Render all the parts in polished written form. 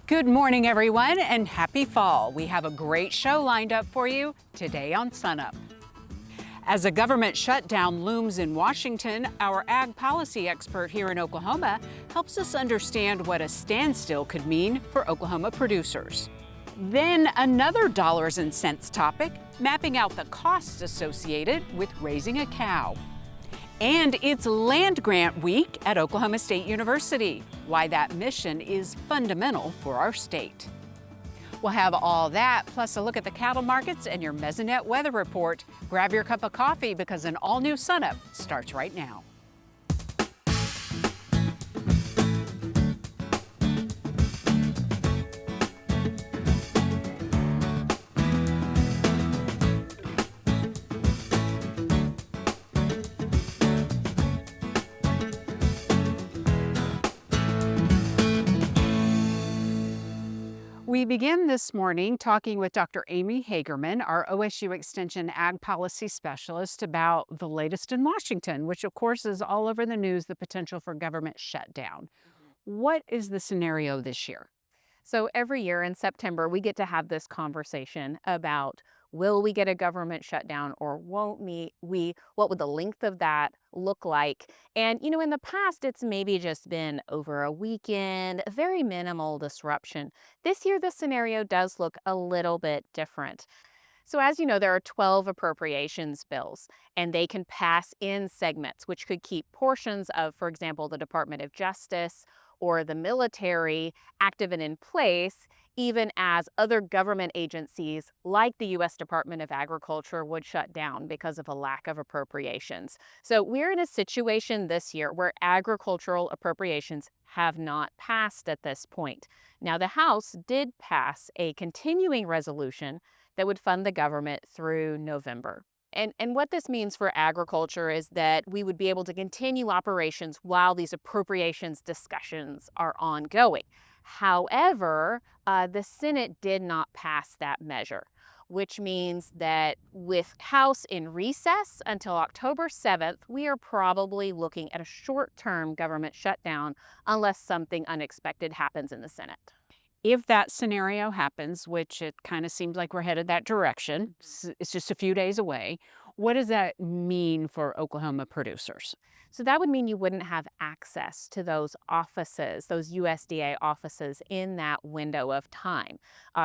Good morning, everyone, and happy fall. We have a great show lined up for you today on SUNUP. As a government shutdown looms in Washington, our ag policy expert here in Oklahoma helps us understand what a standstill could mean for Oklahoma producers. Then another dollars and cents topic, mapping out the costs associated with raising a cow. And it's Land Grant Week at Oklahoma State University, why that mission is fundamental for our state. We'll have all that, plus a look at the cattle markets and your Mesonet weather report. Grab your cup of coffee because an all-new SUNUP starts right now. We begin this morning talking with Dr. Amy Hagerman, our OSU Extension Ag Policy Specialist, about the latest in Washington, which of course is all over the news, the potential for government shutdown. What is the scenario this year? So every year in September, we get to have this conversation about will we get a government shutdown or won't we? What would the length of that look like? And, in the past, it's maybe just been over a weekend, a very minimal disruption. This year, the scenario does look a little bit different. So as you know, there are 12 appropriations bills, and they can pass in segments, which could keep portions of, for example, the Department of Justice or the military active and in place, even as other government agencies like the U.S. Department of Agriculture would shut down because of a lack of appropriations. So we're in a situation this year where agricultural appropriations have not passed at this point. Now, the House did pass a continuing resolution that would fund the government through November. And what this means for agriculture is that we would be able to continue operations while these appropriations discussions are ongoing. However, the Senate did not pass that measure, which means that with House in recess until October 7th, we are probably looking at a short-term government shutdown unless something unexpected happens in the Senate. If that scenario happens, which it kind of seems like we're headed that direction, it's just a few days away, what does that mean for Oklahoma producers? So that would mean you wouldn't have access to those offices, those USDA offices in that window of time.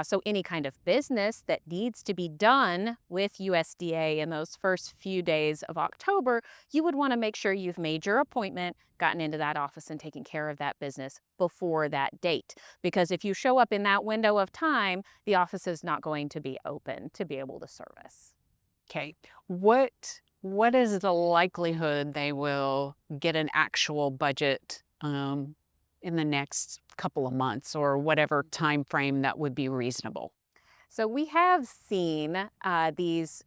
So any kind of business that needs to be done with USDA in those first few days of October, you would want to make sure you've made your appointment, gotten into that office and taken care of that business before that date. Because if you show up in that window of time, the office is not going to be open to be able to service. Okay, what is the likelihood they will get an actual budget in the next couple of months or whatever time frame that would be reasonable? So we have seen these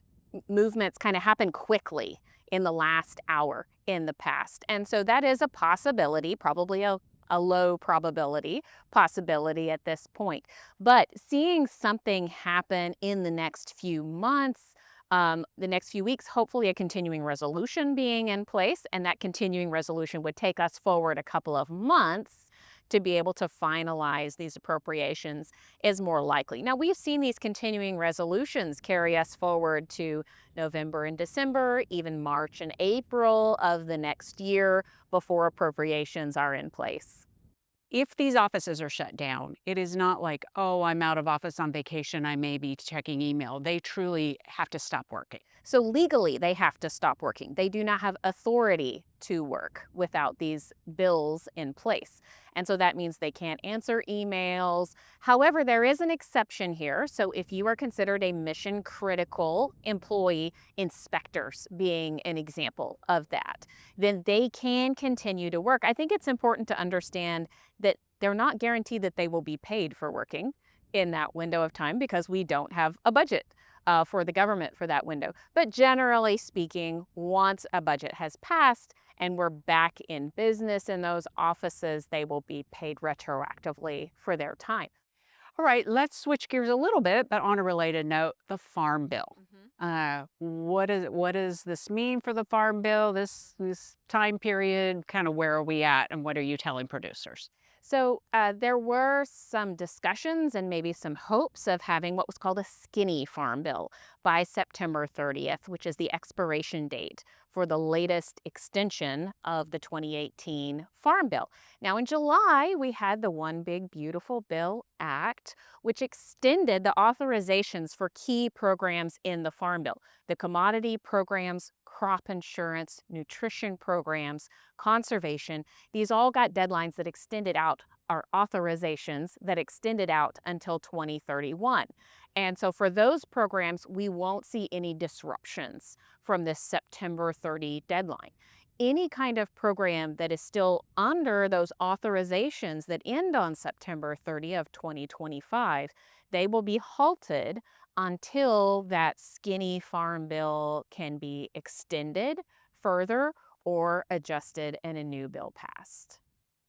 movements kind of happen quickly in the last hour in the past. And so that is a possibility, probably a low probability possibility at this point. But seeing something happen in the next few months, the next few weeks, hopefully a continuing resolution being in place, and that continuing resolution would take us forward a couple of months to be able to finalize these appropriations is more likely. Now, we've seen these continuing resolutions carry us forward to November and December, even March and April of the next year before appropriations are in place. If these offices are shut down, it is not like, oh, I'm out of office on vacation, I may be checking email. They truly have to stop working. So legally, they have to stop working. They do not have authority to work without these bills in place. And so that means they can't answer emails. However, there is an exception here. So if you are considered a mission critical employee, inspectors being an example of that, then they can continue to work. I think it's important to understand that they're not guaranteed that they will be paid for working in that window of time because we don't have a budget for the government for that window. But generally speaking, once a budget has passed and we're back in business in those offices, they will be paid retroactively for their time. All right, let's switch gears a little bit, but on a related note, the Farm Bill. What does this mean for the Farm Bill, this time period? Kind of where are we at and what are you telling producers? So there were some discussions and maybe some hopes of having what was called a skinny farm bill by September 30th, which is the expiration date for the latest extension of the 2018 Farm Bill. Now, in July, we had the One Big Beautiful Bill Act, which extended the authorizations for key programs in the Farm Bill: the commodity programs, crop insurance, nutrition programs, conservation. These all got deadlines that extended out our authorizations that extended out until 2031. And so for those programs, we won't see any disruptions from this September 30 deadline. Any kind of program that is still under those authorizations that end on September 30 of 2025, they will be halted until that skinny farm bill can be extended further or adjusted and a new bill passed.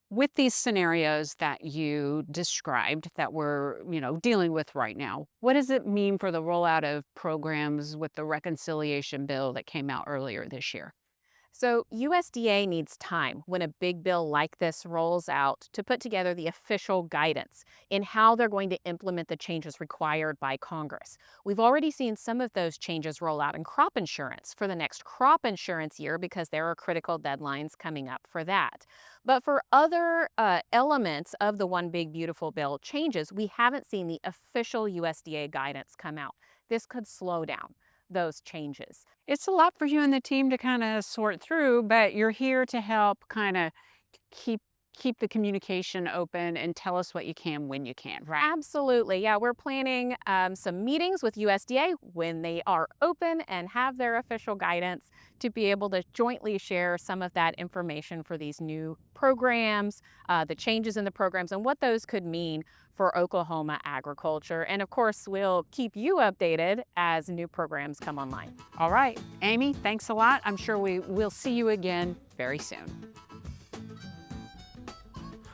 With these scenarios that you described that we're, dealing with right now, what does it mean for the rollout of programs with the reconciliation bill that came out earlier this year? So USDA needs time when a big bill like this rolls out to put together the official guidance in how they're going to implement the changes required by Congress. We've already seen some of those changes roll out in crop insurance for the next crop insurance year because there are critical deadlines coming up for that. But for other elements of the One Big Beautiful Bill changes, we haven't seen the official USDA guidance come out. This could slow down those changes. It's a lot for you and the team to kind of sort through, but you're here to help kind of keep keep the communication open and tell us what you can when you can, right? Absolutely. Yeah, we're planning some meetings with USDA when they are open and have their official guidance to be able to jointly share some of that information for these new programs, the changes in the programs, and what those could mean for Oklahoma agriculture. And of course, we'll keep you updated as new programs come online. All right, Amy, thanks a lot. I'm sure we will see you again very soon.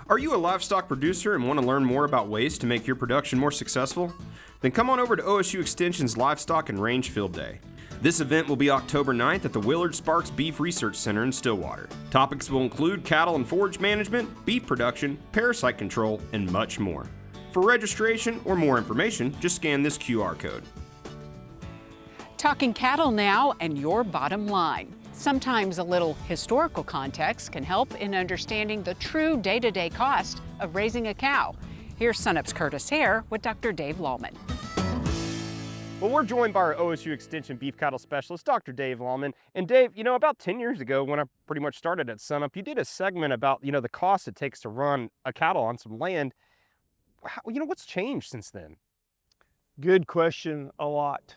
Are you a livestock producer and want to learn more about ways to make your production more successful? Then come on over to OSU Extension's Livestock and Range Field Day. This event will be October 9th at the Willard Sparks Beef Research Center in Stillwater. Topics will include cattle and forage management, beef production, parasite control, and much more. For registration or more information, just scan this QR code. Talking cattle now and your bottom line. Sometimes a little historical context can help in understanding the true day-to-day cost of raising a cow. Here's SUNUP's Curtis Hare with Dr. Dave Lalman. Well, we're joined by our OSU Extension beef cattle specialist, Dr. Dave Lalman. And Dave, about 10 years ago when I pretty much started at SUNUP, you did a segment about, the cost it takes to run a cattle on some land. What's changed since then? Good question, a lot.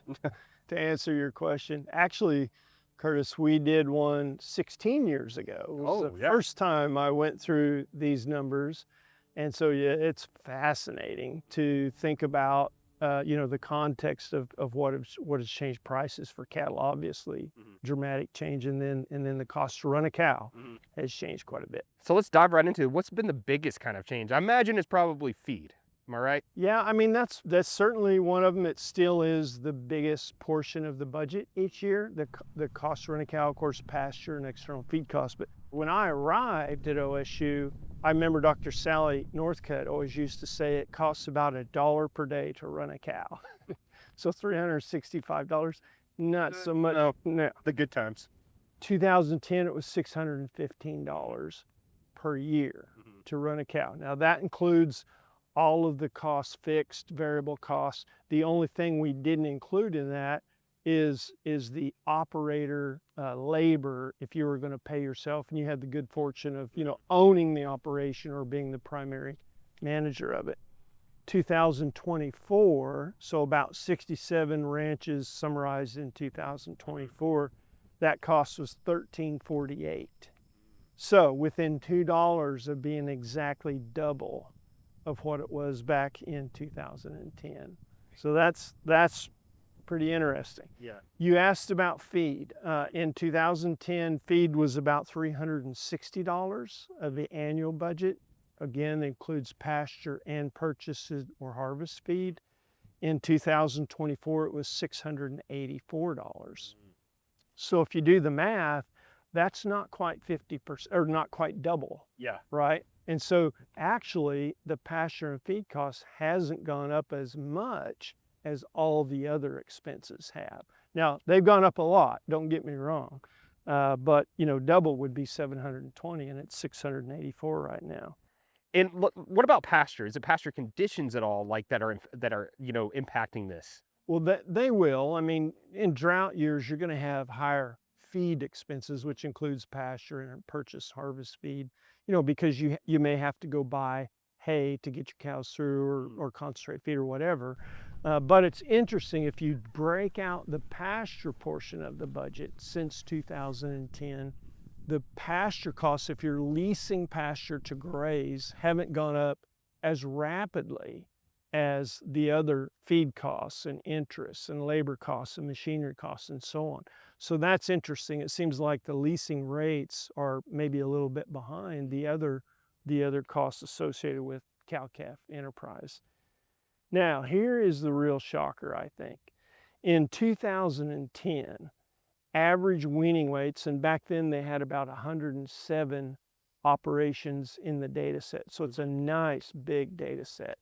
To answer your question, actually, Curtis, we did one 16 years ago. It was the first time I went through these numbers. And so, yeah, it's fascinating to think about, the context of what has changed prices for cattle, obviously, dramatic change. And then the cost to run a cow has changed quite a bit. So let's dive right into it. What's been the biggest kind of change? I imagine it's probably feed. Am I right? Yeah, I mean, that's certainly one of them. It still is the biggest portion of the budget each year. The cost to run a cow, of course, pasture and external feed costs. But when I arrived at OSU, I remember Dr. Sally Northcutt always used to say it costs about $1 per day to run a cow. So $365, not so much. No. The good times. 2010, it was $615 per year to run a cow. Now that includes all of the costs, fixed, variable costs. The only thing we didn't include in that is the operator labor if you were going to pay yourself and you had the good fortune of, owning the operation or being the primary manager of it. 2024, so about 67 ranches summarized in 2024, that cost was $13.48. So within $2 of being exactly double of what it was back in 2010. So that's pretty interesting. Yeah. You asked about feed. In 2010, feed was about $360 of the annual budget. Again, it includes pasture and purchased or harvest feed. In 2024, it was $684. So if you do the math, that's not quite 50%, or not quite double. Yeah. Right? And so actually the pasture and feed costs hasn't gone up as much as all the other expenses have. Now, they've gone up a lot, don't get me wrong, but double would be 720 and it's 684 right now. And what about pasture? Is it pasture conditions at all like that are impacting this? Well, they will. I mean, in drought years, you're going to have higher feed expenses, which includes pasture and purchase harvest feed, because you may have to go buy hay to get your cows through or concentrate feed or whatever. But it's interesting, if you break out the pasture portion of the budget since 2010, the pasture costs, if you're leasing pasture to graze, haven't gone up as rapidly as the other feed costs and interest and labor costs and machinery costs and so on. So that's interesting. It seems like the leasing rates are maybe a little bit behind the other costs associated with cow-calf enterprise. Now, here is the real shocker, I think. In 2010, average weaning weights, and back then they had about 107 operations in the data set. So it's a nice big data set.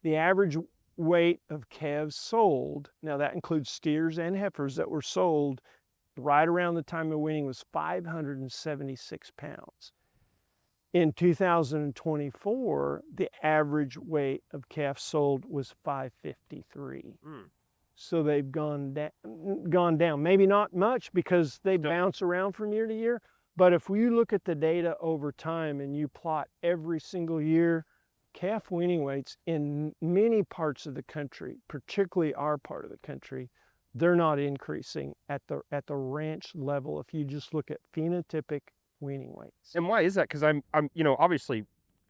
The average weight of calves sold, now that includes steers and heifers that were sold right around the time of weaning, was 576 pounds. In 2024, the average weight of calves sold was 553. So they've gone down. Maybe not much because they bounce around from year to year, but if you look at the data over time and you plot every single year, calf weaning weights in many parts of the country, particularly our part of the country, they're not increasing at the ranch level if you just look at phenotypic weaning weights. And why is that? Because I'm obviously,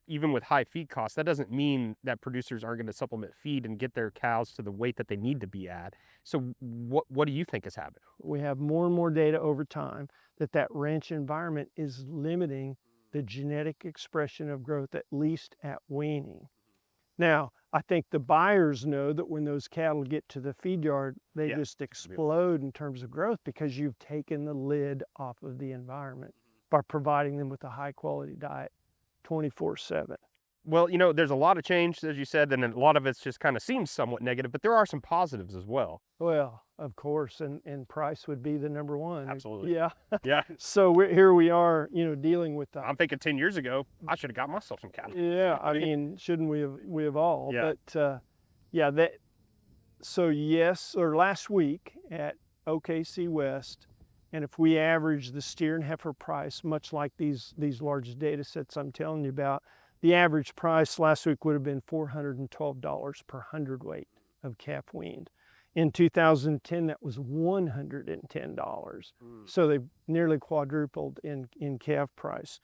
even with high feed costs, that doesn't mean that producers aren't going to supplement feed and get their cows to the weight that they need to be at. So what do you think is happening? We have more and more data over time that ranch environment is limiting the genetic expression of growth, at least at weaning. Now, I think the buyers know that when those cattle get to the feed yard, they just explode in terms of growth because you've taken the lid off of the environment by providing them with a high quality diet 24/7. Well, there's a lot of change, as you said, and a lot of it just kind of seems somewhat negative, but there are some positives as well. Well, of course, and price would be the number one. Absolutely. Yeah. Yeah. So here we are, dealing with that. I'm thinking 10 years ago, I should have got myself some cattle. Yeah, I mean, shouldn't we have all? Yeah. But last week at OKC West, and if we average the steer and heifer price, much like these large data sets I'm telling you about, the average price last week would have been $412 per hundredweight of calf weaned. In 2010, that was $110. So they nearly quadrupled in calf price.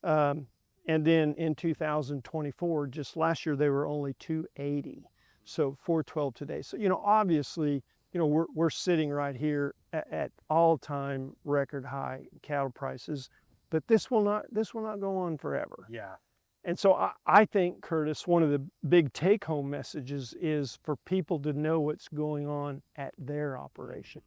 And then in 2024, just last year, they were only $280. So $412 today. So, obviously, we're sitting right here at all-time record high cattle prices, but this will not go on forever. Yeah. And so I think, Curtis, one of the big take-home messages is for people to know what's going on at their operation.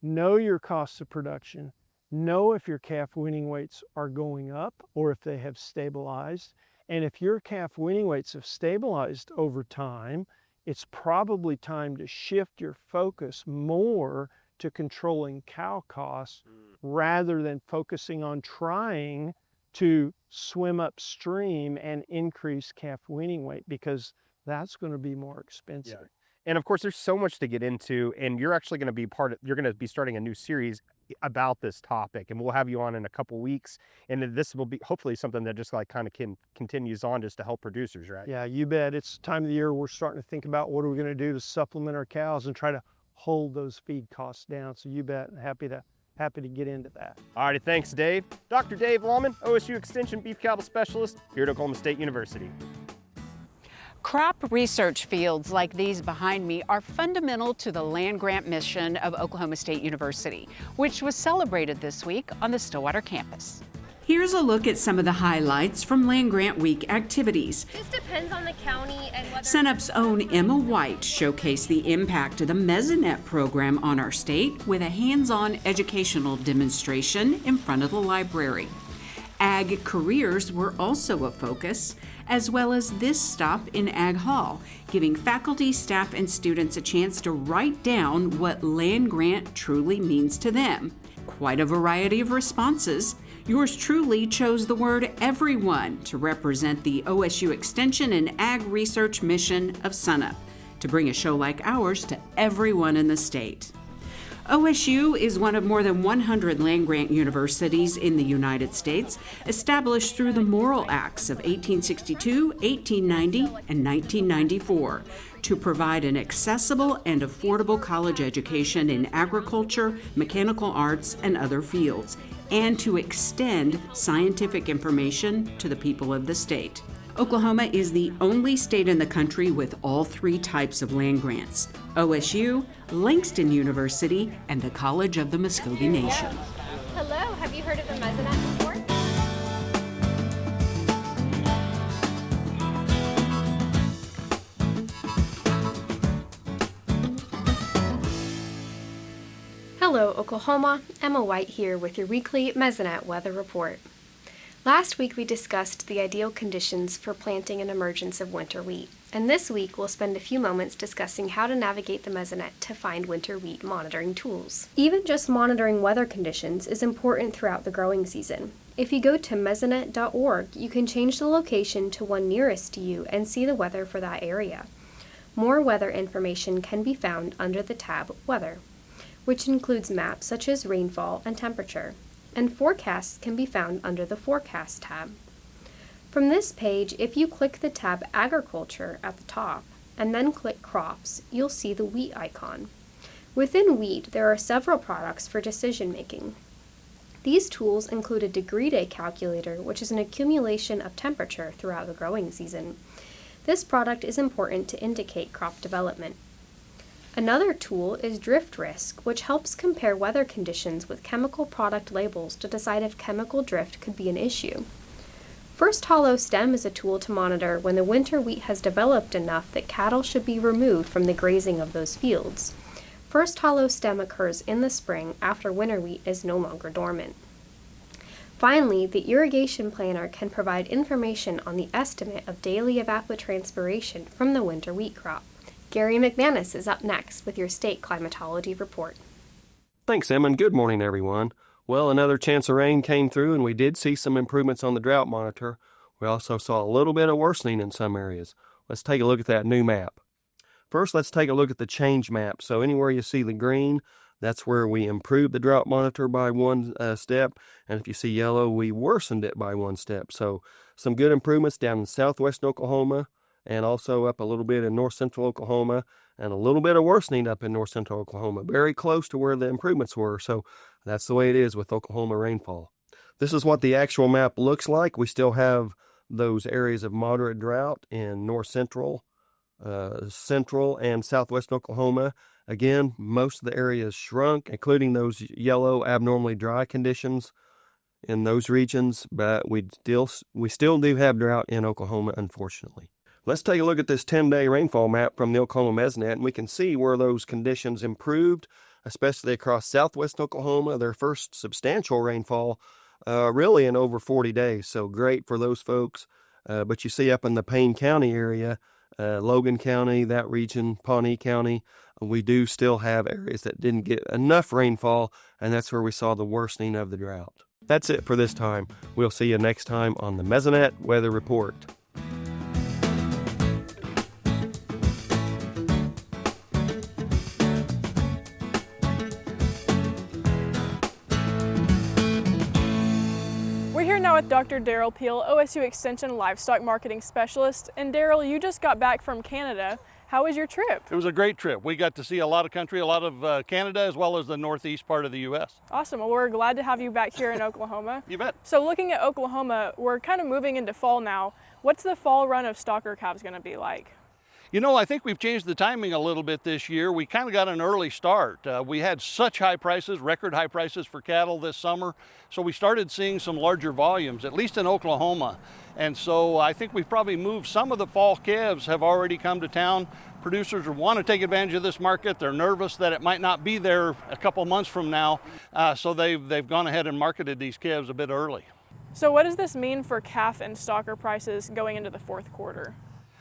Know your costs of production. Know if your calf weaning weights are going up or if they have stabilized. And if your calf weaning weights have stabilized over time, it's probably time to shift your focus more to controlling cow costs rather than focusing on trying to swim upstream and increase calf weaning weight, because that's going to be more expensive. Yeah. And of course, there's so much to get into, and you're actually going to be you're going to be starting a new series about this topic, and we'll have you on in a couple weeks. And this will be hopefully something that just kind of continues on just to help producers, right? Yeah, you bet. It's time of the year we're starting to think about what are we going to do to supplement our cows and try to hold those feed costs down. So you bet. Happy to get into that. All righty, thanks, Dave. Dr. Dave Lalman, OSU Extension Beef Cattle Specialist here at Oklahoma State University. Crop research fields like these behind me are fundamental to the land-grant mission of Oklahoma State University, which was celebrated this week on the Stillwater campus. Here's a look at some of the highlights from Land Grant Week activities. This depends on the county and whether... SUNUP's own Emma White showcased the impact of the Mesonet program on our state with a hands-on educational demonstration in front of the library. Ag careers were also a focus, as well as this stop in Ag Hall, giving faculty, staff, and students a chance to write down what land grant truly means to them. Quite a variety of responses. Yours truly chose the word everyone to represent the OSU Extension and Ag Research mission of SUNUP, to bring a show like ours to everyone in the state. OSU is one of more than 100 land-grant universities in the United States, established through the Morrill Acts of 1862, 1890, and 1994, to provide an accessible and affordable college education in agriculture, mechanical arts, and other fields, and to extend scientific information to the people of the state. Oklahoma is the only state in the country with all three types of land grants: OSU, Langston University, and the College of the Muscogee Nation. Hello, have you heard of the Mesonet before? Hello, Oklahoma. Emma White here with your weekly Mesonet weather report. Last week we discussed the ideal conditions for planting and emergence of winter wheat, and this week we'll spend a few moments discussing how to navigate the Mesonet to find winter wheat monitoring tools. Even just monitoring weather conditions is important throughout the growing season. If you go to mesonet.org, you can change the location to one nearest to you and see the weather for that area. More weather information can be found under the tab Weather, which includes maps such as rainfall and temperature, and forecasts can be found under the Forecast tab. From this page, if you click the tab Agriculture at the top, and then click Crops, you'll see the wheat icon. Within wheat, there are several products for decision making. These tools include a degree day calculator, which is an accumulation of temperature throughout the growing season. This product is important to indicate crop development. Another tool is drift risk, which helps compare weather conditions with chemical product labels to decide if chemical drift could be an issue. First hollow stem is a tool to monitor when the winter wheat has developed enough that cattle should be removed from the grazing of those fields. First hollow stem occurs in the spring after winter wheat is no longer dormant. Finally, the irrigation planner can provide information on the estimate of daily evapotranspiration from the winter wheat crop. Gary McManus is up next with your state climatology report. Thanks, Emma, and good morning, everyone. Well, another chance of rain came through, and we did see some improvements on the drought monitor. We also saw a little bit of worsening in some areas. Let's take a look at that new map. First, let's take a look at the change map. So anywhere you see the green, that's where we improved the drought monitor by one step, and if you see yellow, we worsened it by one step. So some good improvements down in southwest Oklahoma, and also up a little bit in north central Oklahoma, and a little bit of worsening up in north central Oklahoma, very close to where the improvements were. So that's the way it is with Oklahoma rainfall. This is what the actual map looks like. We still have those areas of moderate drought in north central, central and southwest Oklahoma. Again, most of the areas shrunk, including those yellow abnormally dry conditions in those regions, but we still do have drought in Oklahoma, unfortunately. Let's take a look at this 10-day rainfall map from the Oklahoma Mesonet, and we can see where those conditions improved, especially across southwest Oklahoma, their first substantial rainfall really in over 40 days. So great for those folks. But you see up in the Payne County area, Logan County, that region, Pawnee County, we do still have areas that didn't get enough rainfall, and that's where we saw the worsening of the drought. That's it for this time. We'll see you next time on the Mesonet Weather Report. Now with Dr. Derrell Peel, OSU Extension Livestock Marketing Specialist. And Derrell, you just got back from Canada. How was your trip? It was a great trip. We got to see a lot of country, a lot of Canada, as well as the northeast part of the U.S. Awesome. Well, we're glad to have you back here in Oklahoma. You bet. So looking at Oklahoma, we're kind of moving into fall now. What's the fall run of stocker calves going to be like? You know, I think we've changed the timing a little bit this year. We kind of got an early start. We had such high prices, record high prices for cattle this summer. So we started seeing some larger volumes, at least in Oklahoma. And so I think we've probably moved some of the fall calves have already come to town. Producers want to take advantage of this market. They're nervous that it might not be there a couple months from now. So they've gone ahead and marketed these calves a bit early. So what does this mean for calf and stocker prices going into the fourth quarter?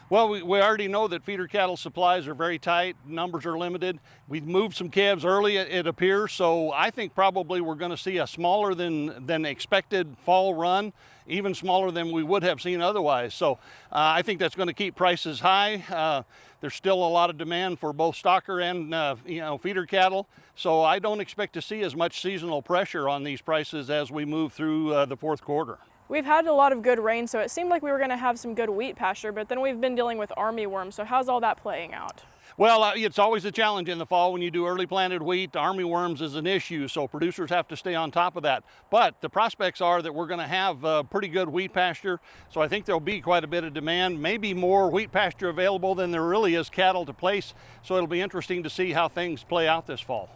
Well, we already know that feeder cattle supplies are very tight, numbers are limited. We've moved some calves early, it appears, so I think probably we're going to see a smaller than expected fall run, even smaller than we would have seen otherwise. So I think that's going to keep prices high. There's still a lot of demand for both stocker and feeder cattle, so I don't expect to see as much seasonal pressure on these prices as we move through the fourth quarter. We've had a lot of good rain, so it seemed like we were going to have some good wheat pasture, but then we've been dealing with armyworm. So how's all that playing out? Well, it's always a challenge in the fall when you do early planted wheat. Armyworms is an issue, so producers have to stay on top of that. But the prospects are that we're going to have pretty good wheat pasture, so I think there'll be quite a bit of demand, maybe more wheat pasture available than there really is cattle to place. So it'll be interesting to see how things play out this fall.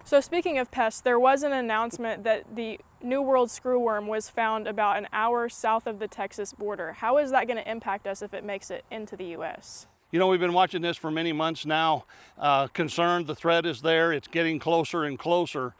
So speaking of pests, there was an announcement that the New World screwworm was found about an hour south of the Texas border. How is that going to impact us if it makes it into the U.S.? You know, we've been watching this for many months now. Concerned, the threat is there. It's getting closer and closer.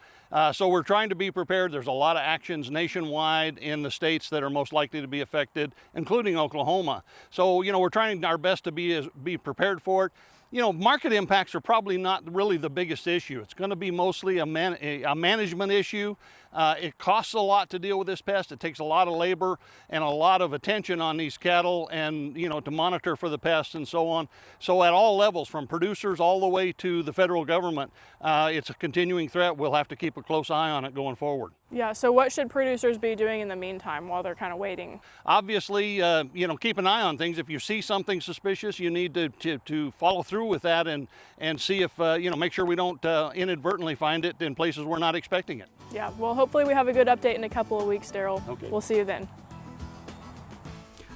So we're trying to be prepared. There's a lot of actions nationwide in the states that are most likely to be affected, including Oklahoma. So, we're trying our best to be prepared for it. Market impacts are probably not really the biggest issue. It's going to be mostly a management issue. It costs a lot to deal with this pest. It takes a lot of labor and a lot of attention on these cattle and, to monitor for the pests and so on. So at all levels, from producers all the way to the federal government, it's a continuing threat. We'll have to keep a close eye on it going forward. Yeah, so what should producers be doing in the meantime while they're kind of waiting? Obviously, keep an eye on things. If you see something suspicious, you need to follow through with that and see if, make sure we don't inadvertently find it in places we're not expecting it. Yeah, well, hopefully we have a good update in a couple of weeks, Derrell. Okay. We'll see you then.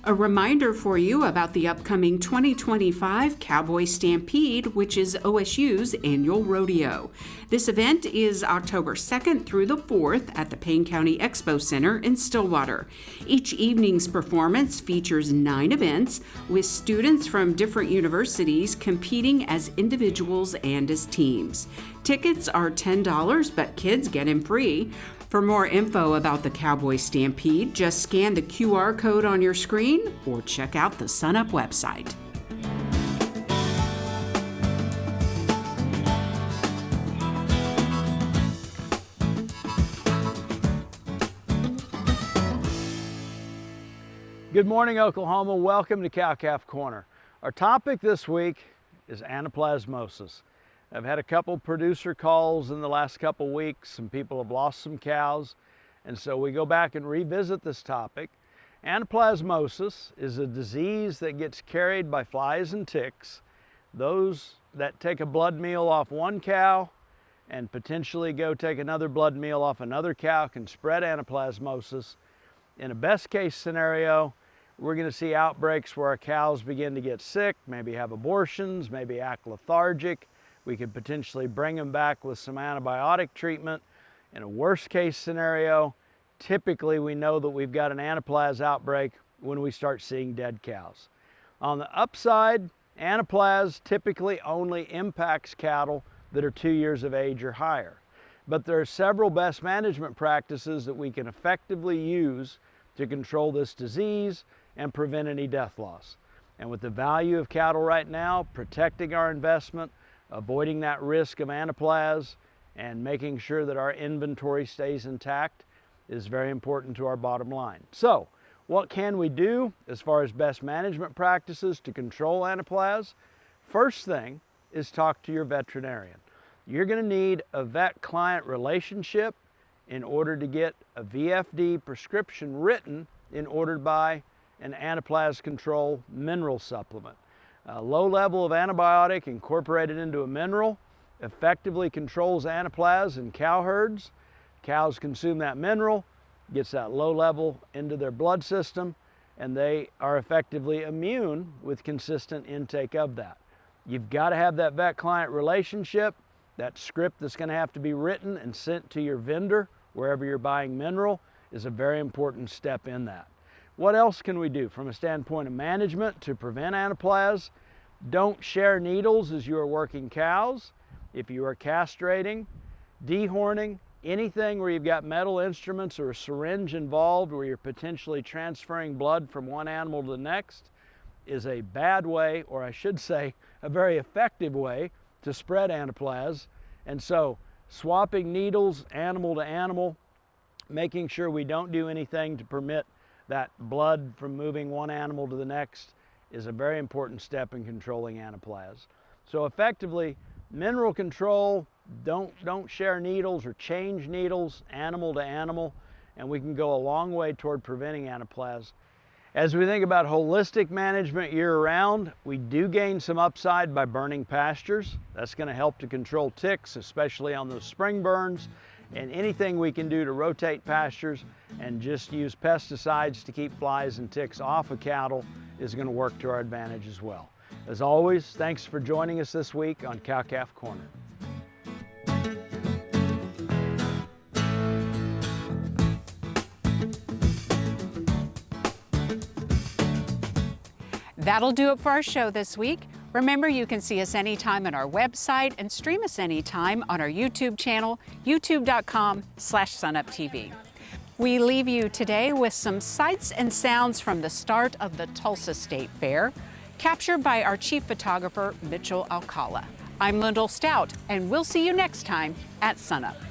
A reminder for you about the upcoming 2025 Cowboy Stampede, which is OSU's annual rodeo. This event is October 2nd through the 4th at the Payne County Expo Center in Stillwater. Each evening's performance features 9 events with students from different universities competing as individuals and as teams. Tickets are $10, but kids get in free. For more info about the Cowboy Stampede, just scan the QR code on your screen or check out the SUNUP website. Good morning, Oklahoma. Welcome to Cow-Calf Corner. Our topic this week is anaplasmosis. I've had a couple producer calls in the last couple weeks. Some people have lost some cows, and so we go back and revisit this topic. Anaplasmosis is a disease that gets carried by flies and ticks. Those that take a blood meal off one cow and potentially go take another blood meal off another cow can spread anaplasmosis. In a best case scenario, we're going to see outbreaks where our cows begin to get sick, maybe have abortions, maybe act lethargic. We could potentially bring them back with some antibiotic treatment. In a worst case scenario, typically we know that we've got an anaplas outbreak when we start seeing dead cows. On the upside, anaplas typically only impacts cattle that are 2 years of age or higher. But there are several best management practices that we can effectively use to control this disease and prevent any death loss. And with the value of cattle right now, protecting our investment, avoiding that risk of anaplas, and making sure that our inventory stays intact is very important to our bottom line. So, what can we do as far as best management practices to control anaplas? First thing is talk to your veterinarian. You're going to need a vet-client relationship in order to get a VFD prescription written in order to buy an anaplas control mineral supplement. A low level of antibiotic incorporated into a mineral effectively controls anaplas in cow herds. Cows consume that mineral, gets that low level into their blood system, and they are effectively immune with consistent intake of that. You've got to have that vet-client relationship. That script that's going to have to be written and sent to your vendor wherever you're buying mineral is a very important step in that. What else can we do from a standpoint of management to prevent anaplas? Don't share needles as you are working cows. If you are castrating, dehorning, Anything where you've got metal instruments or a syringe involved where you're potentially transferring blood from one animal to the next is a bad way, or I should say a very effective way, to spread anaplasm. And so swapping needles animal to animal, making sure we don't do anything to permit that blood from moving one animal to the next is a very important step in controlling anaplasm. So effectively, mineral control, don't share needles or change needles animal to animal, and we can go a long way toward preventing anaplasm. As we think about holistic management year-round, we do gain some upside by burning pastures. That's going to help to control ticks, especially on those spring burns, and anything we can do to rotate pastures and just use pesticides to keep flies and ticks off of cattle is going to work to our advantage as well. As always, thanks for joining us this week on Cow-Calf Corner. That'll do it for our show this week. Remember, you can see us anytime on our website and stream us anytime on our YouTube channel, youtube.com/SUNUPTV. We leave you today with some sights and sounds from the start of the Tulsa State Fair, captured by our chief photographer, Mitchell Alcala. I'm Lyndall Stout, and we'll see you next time at SUNUP.